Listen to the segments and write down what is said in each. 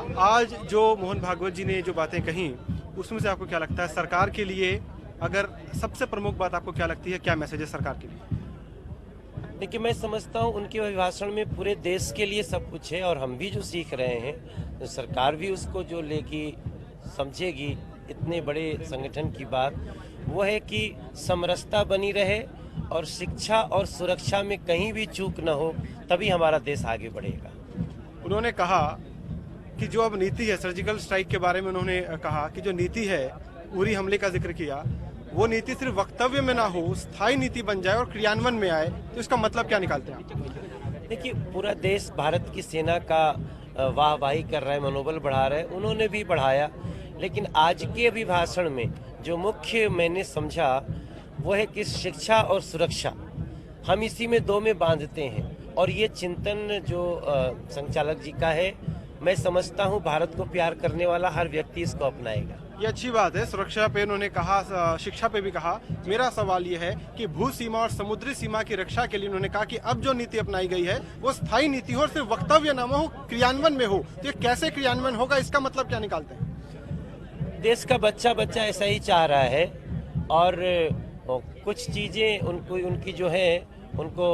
आज जो मोहन भागवत जी ने जो बातें कही उसमें से आपको क्या लगता है सरकार के लिए, अगर सबसे प्रमुख बात आपको क्या लगती है, क्या मैसेज है सरकार के लिए? देखिए, मैं समझता हूँ उनके अभिभाषण में पूरे देश के लिए सब कुछ है और हम भी जो सीख रहे हैं तो सरकार भी उसको जो लेगी समझेगी। इतने बड़े संगठन की बात वो है कि समरसता बनी रहे और शिक्षा और सुरक्षा में कहीं भी चूक न हो, तभी हमारा देश आगे बढ़ेगा। उन्होंने कहा कि जो अब नीति है, सर्जिकल स्ट्राइक के बारे में उन्होंने कहा कि जो नीति है, उरी हमले का जिक्र किया, वो नीति सिर्फ वक्तव्य में ना हो, स्थायी नीति बन जाए और क्रियान्वयन में आए। तो इसका मतलब क्या निकालते हैं आप? देखिए, पूरा देश भारत की सेना का वाहवाही कर रहा है, मनोबल बढ़ा रहा है, उन्होंने भी बढ़ाया। लेकिन आज के अभिभाषण में जो मुख्य मैंने समझा वो है कि शिक्षा और सुरक्षा, हम इसी में दो में बांधते हैं और ये चिंतन जो संचालक जी का है, मैं समझता हूँ भारत को प्यार करने वाला हर व्यक्ति इसको अपनाएगा। ये अच्छी बात है। सुरक्षा पे उन्होंने कहा, शिक्षा पे भी कहा। मेरा सवाल ये है कि भू सीमा और समुद्री सीमा की रक्षा के लिए उन्होंने कहा कि अब जो नीति अपनाई गई है वो स्थायी नीति हो और सिर्फ वक्तव्य न हो, क्रियान्वयन में हो। तो ये कैसे क्रियान्वयन होगा, इसका मतलब क्या निकालते हैं? देश का बच्चा बच्चा ऐसा ही चाह रहा है और कुछ चीज़ें उनको उनकी जो है उनको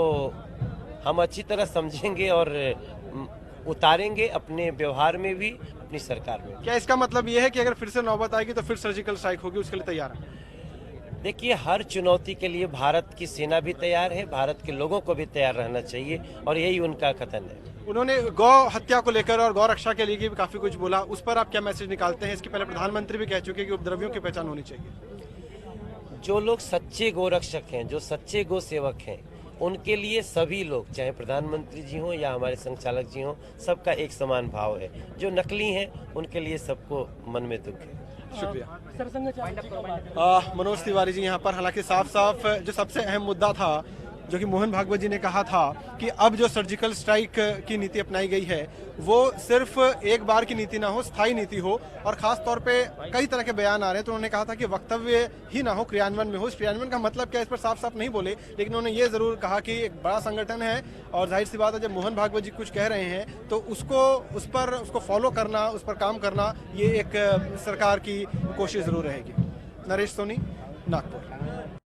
हम अच्छी तरह समझेंगे और उतारेंगे अपने व्यवहार में भी, अपनी सरकार में भी। क्या इसका मतलब ये है कि अगर फिर से नौबत आएगी तो फिर सर्जिकल स्ट्राइक होगी, उसके लिए तैयार है? देखिए, हर चुनौती के लिए भारत की सेना भी तैयार है, भारत के लोगों को भी तैयार रहना चाहिए और यही उनका कथन है। उन्होंने गौ हत्या को लेकर और गौ रक्षा के लिए भी काफी कुछ बोला, उस पर आप क्या मैसेज निकालते हैं? इसके पहले प्रधानमंत्री भी कह चुके हैं कि उपद्रवियों की पहचान होनी चाहिए। जो लोग सच्चे गोरक्षक हैं, जो सच्चे गो सेवक हैं, उनके लिए सभी लोग, चाहे प्रधानमंत्री जी हों या हमारे संचालक जी हों, सबका एक समान भाव है। जो नकली हैं उनके लिए सबको मन में दुख है। शुक्रिया। मनोज तिवारी जी यहाँ पर, हालांकि साफ साफ जो सबसे अहम मुद्दा था जो कि मोहन भागवत जी ने कहा था कि अब जो सर्जिकल स्ट्राइक की नीति अपनाई गई है वो सिर्फ एक बार की नीति ना हो, स्थायी नीति हो। और खास तौर पे कई तरह के बयान आ रहे हैं, तो उन्होंने कहा था कि वक्तव्य ही ना हो, क्रियान्वयन में हो। इस क्रियान्वयन का मतलब क्या, इस पर साफ साफ नहीं बोले, लेकिन उन्होंने ये जरूर कहा कि एक बड़ा संगठन है और जाहिर सी बात है जब मोहन भागवत जी कुछ कह रहे हैं तो उसको फॉलो करना, उस पर काम करना, ये एक सरकार की कोशिश जरूर रहेगी। नरेश सोनी, नागपुर।